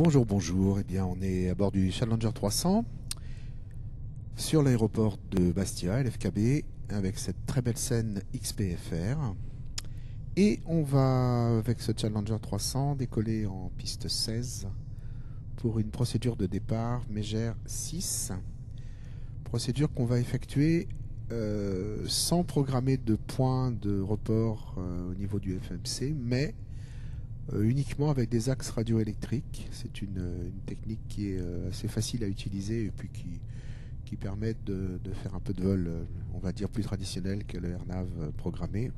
Bonjour, bonjour. Eh bien, on est à bord du Challenger 300 sur l'aéroport de Bastia, LFKB, avec cette très belle scène XPFR. Et on va, avec ce Challenger 300, décoller en piste 16 pour une procédure de départ Mégère 6. Procédure qu'on va effectuer sans programmer de point de report au niveau du FMC, mais uniquement avec des axes radioélectriques. C'est une technique qui est assez facile à utiliser et puis qui permet de faire un peu de vol, on va dire, plus traditionnel que le AirNav programmé.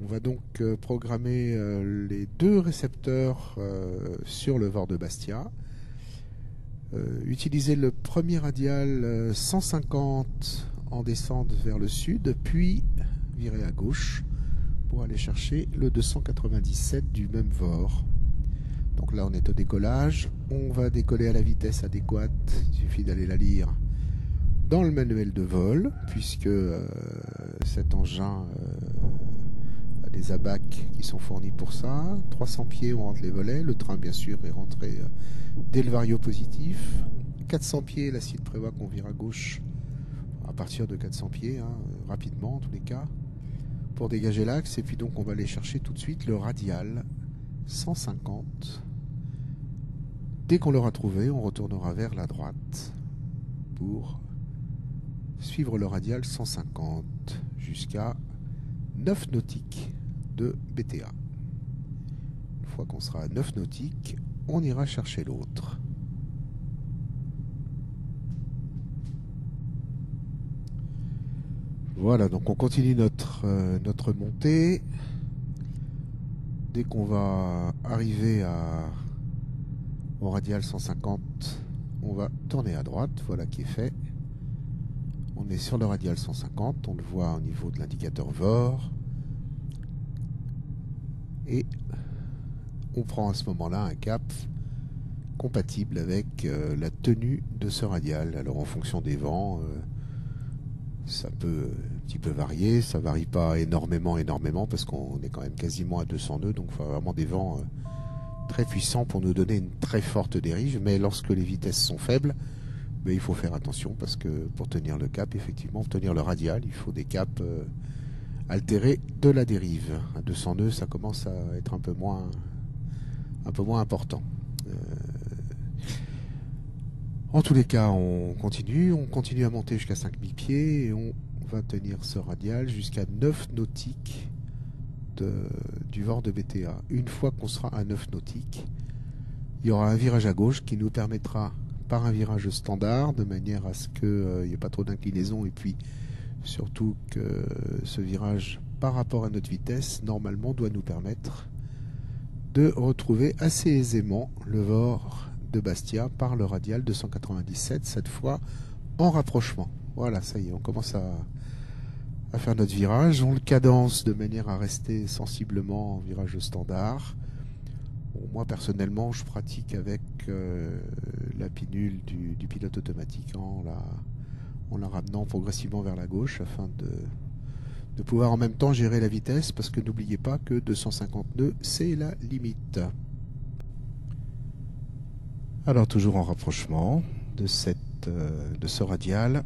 On va donc programmer les deux récepteurs sur le VOR de Bastia. Utiliser le premier radial 150 en descente vers le sud, puis virer à gauche pour aller chercher le 297 du même VOR. Donc là on est au décollage, on va décoller à la vitesse adéquate, il suffit d'aller la lire dans le manuel de vol, puisque cet engin a des abacs qui sont fournis pour ça. 300 pieds on rentre les volets, le train bien sûr est rentré dès le vario positif. 400 pieds, la CID prévoit qu'on vire à gauche à partir de 400 pieds, rapidement en tous les cas, pour dégager l'axe. Et puis donc on va aller chercher tout de suite le radial 150. Dès qu'on l'aura trouvé, on retournera vers la droite pour suivre le radial 150 jusqu'à 9 nautiques de BTA. Une fois qu'on sera à 9 nautiques, on ira chercher l'autre. Voilà, donc on continue notre montée. Dès qu'on va arriver au radial 150, on va tourner à droite. Voilà qui est fait. On est sur le radial 150, on le voit au niveau de l'indicateur VOR. Et on prend à ce moment-là un cap compatible avec la tenue de ce radial. Alors en fonction des vents, ça peut un petit peu varier, ça varie pas énormément parce qu'on est quand même quasiment à 200 nœuds, donc il faut vraiment des vents très puissants pour nous donner une très forte dérive. Mais lorsque les vitesses sont faibles, il faut faire attention, parce que pour tenir le cap, effectivement, pour tenir le radial, il faut des caps altérés de la dérive. À 200 nœuds, ça commence à être un peu moins important. En tous les cas, on continue à monter jusqu'à 5000 pieds et on va tenir ce radial jusqu'à 9 nautiques du VOR de BTA. Une fois qu'on sera à 9 nautiques, il y aura un virage à gauche qui nous permettra, par un virage standard, de manière à ce qu'il n'y ait pas trop d'inclinaison, et puis surtout que ce virage par rapport à notre vitesse, normalement, doit nous permettre de retrouver assez aisément le VOR de Bastia par le radial 297, cette fois en rapprochement. Voilà, ça y est, on commence à faire notre virage. On le cadence de manière à rester sensiblement en virage standard. Bon, moi personnellement, je pratique avec la pinule du pilote automatique en la ramenant progressivement vers la gauche, afin de pouvoir en même temps gérer la vitesse, parce que n'oubliez pas que 250 nœuds, c'est la limite. Alors toujours en rapprochement de ce radial.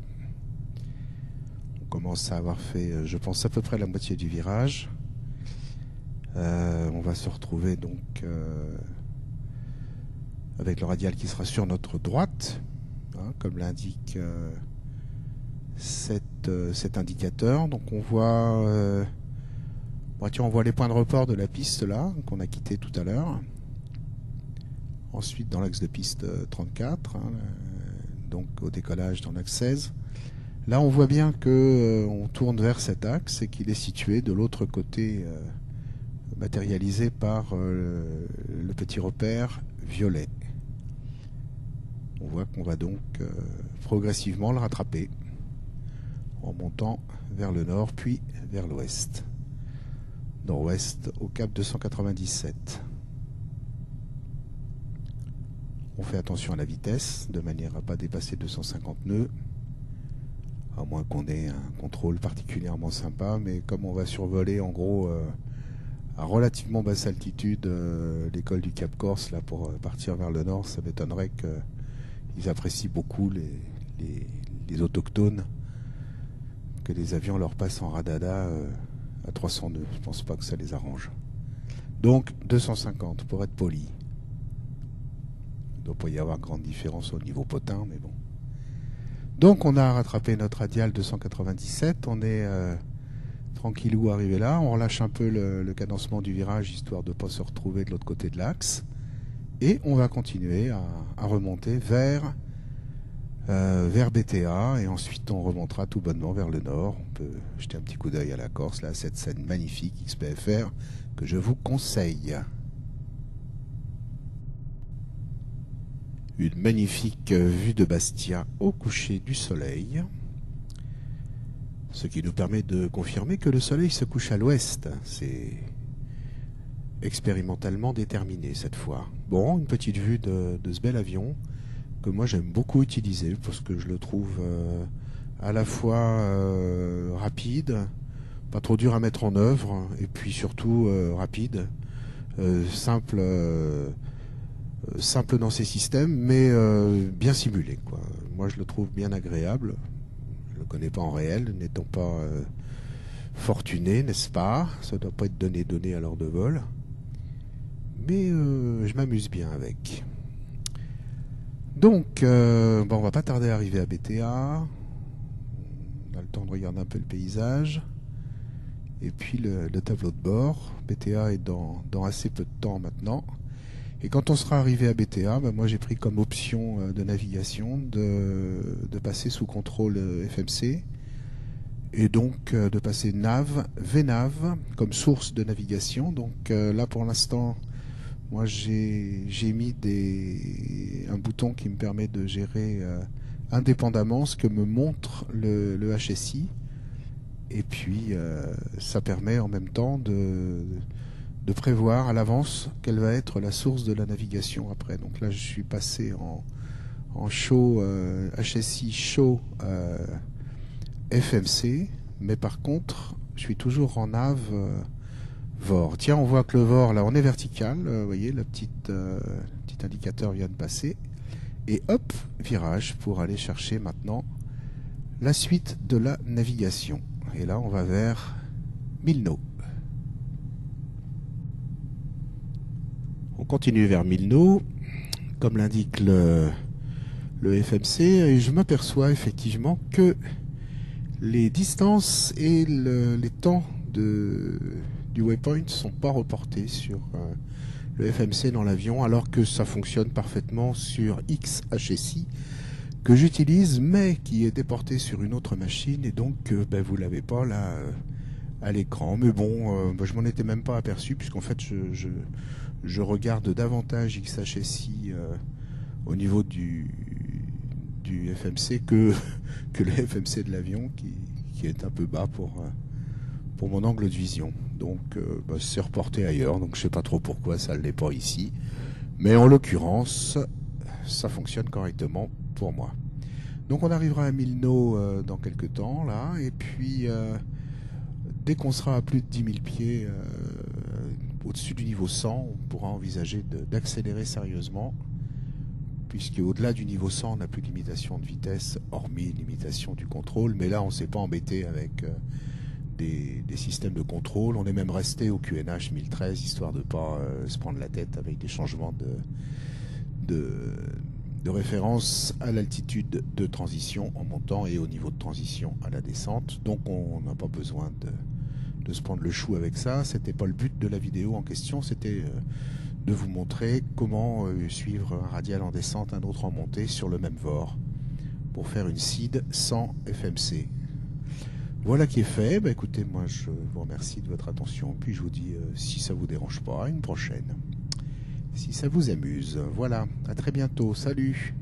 On commence à avoir fait, je pense, à peu près la moitié du virage. On va se retrouver donc avec le radial qui sera sur notre droite, comme l'indique cet indicateur. Donc on voit on voit les points de report de la piste là qu'on a quitté tout à l'heure. Ensuite dans l'axe de piste 34, donc au décollage dans l'axe 16. Là on voit bien que on tourne vers cet axe et qu'il est situé de l'autre côté, matérialisé par le petit repère violet. On voit qu'on va donc progressivement le rattraper en montant vers le nord puis vers l'ouest. Nord-ouest au cap 297. On fait attention à la vitesse de manière à ne pas dépasser 250 nœuds, à moins qu'on ait un contrôle particulièrement sympa, mais comme on va survoler en gros à relativement basse altitude, l'école du Cap Corse, là, pour partir vers le nord, ça m'étonnerait qu'ils apprécient beaucoup les autochtones, que les avions leur passent en radada à 300 nœuds. Je pense pas que ça les arrange. Donc 250 pour être poli. Il ne doit pas y avoir grande différence au niveau potin, mais bon. Donc on a rattrapé notre radial 297, on est tranquillou arrivé là, on relâche un peu le cadencement du virage histoire de ne pas se retrouver de l'autre côté de l'axe, et on va continuer à remonter vers BTA, et ensuite on remontera tout bonnement vers le nord. On peut jeter un petit coup d'œil à la Corse, là, cette scène magnifique XPFR que je vous conseille. Une magnifique vue de Bastia au coucher du soleil, ce qui nous permet de confirmer que le soleil se couche à l'ouest. C'est expérimentalement déterminé cette fois. Bon, une petite vue de ce bel avion que moi j'aime beaucoup utiliser parce que je le trouve à la fois rapide, pas trop dur à mettre en œuvre, et puis surtout rapide, simple dans ses systèmes, mais bien simulé, quoi. Moi je le trouve bien agréable. Je le connais pas en réel, n'étant pas fortuné, n'est-ce pas? Ça doit pas être donné à l'heure de vol, mais je m'amuse bien avec. Donc bon, on va pas tarder à arriver à BTA. On a le temps de regarder un peu le paysage et puis le tableau de bord. BTA est dans assez peu de temps maintenant. Et quand on sera arrivé à BTA, moi j'ai pris comme option de navigation de passer sous contrôle FMC, et donc de passer VNAV comme source de navigation. Donc là pour l'instant, moi j'ai mis un bouton qui me permet de gérer indépendamment ce que me montre le HSI, et puis ça permet en même temps de prévoir à l'avance quelle va être la source de la navigation après. Donc là je suis passé en show HSI show FMC, mais par contre je suis toujours en nav VOR. Tiens, on voit que le VOR là on est vertical, vous voyez le petit indicateur vient de passer, et hop, virage pour aller chercher maintenant la suite de la navigation. Et là on va vers 1000 nœuds. On continue vers 1000 nœuds, comme l'indique le FMC, et je m'aperçois effectivement que les distances et les temps du waypoint ne sont pas reportés sur le FMC dans l'avion, alors que ça fonctionne parfaitement sur XHSI que j'utilise, mais qui est déporté sur une autre machine, et donc vous ne l'avez pas là à l'écran. Mais bon, je m'en étais même pas aperçu, puisqu'en fait je regarde davantage XHSI au niveau du FMC que le FMC de l'avion, qui est un peu bas pour mon angle de vision. Donc c'est reporté ailleurs, donc je sais pas trop pourquoi ça ne l'est pas ici, mais en l'occurrence ça fonctionne correctement pour moi. Donc on arrivera à 1000 nœuds dans quelques temps là, et puis dès qu'on sera à plus de 10 000 pieds au-dessus du niveau 100, on pourra envisager d'accélérer sérieusement, puisque au-delà du niveau 100 on n'a plus de limitation de vitesse, hormis limitation du contrôle, mais là on s'est pas embêté avec des systèmes de contrôle. On est même resté au QNH 1013 histoire de pas se prendre la tête avec des changements de référence à l'altitude de transition en montant et au niveau de transition à la descente. Donc on n'a pas besoin de se prendre le chou avec ça. C'était pas le but de la vidéo en question, c'était de vous montrer comment suivre un radial en descente, un autre en montée sur le même VOR pour faire une SID sans FMC. Voilà qui est fait. Écoutez, moi je vous remercie de votre attention, puis je vous dis, si ça vous dérange pas, à une prochaine. Si ça vous amuse. Voilà, à très bientôt. Salut!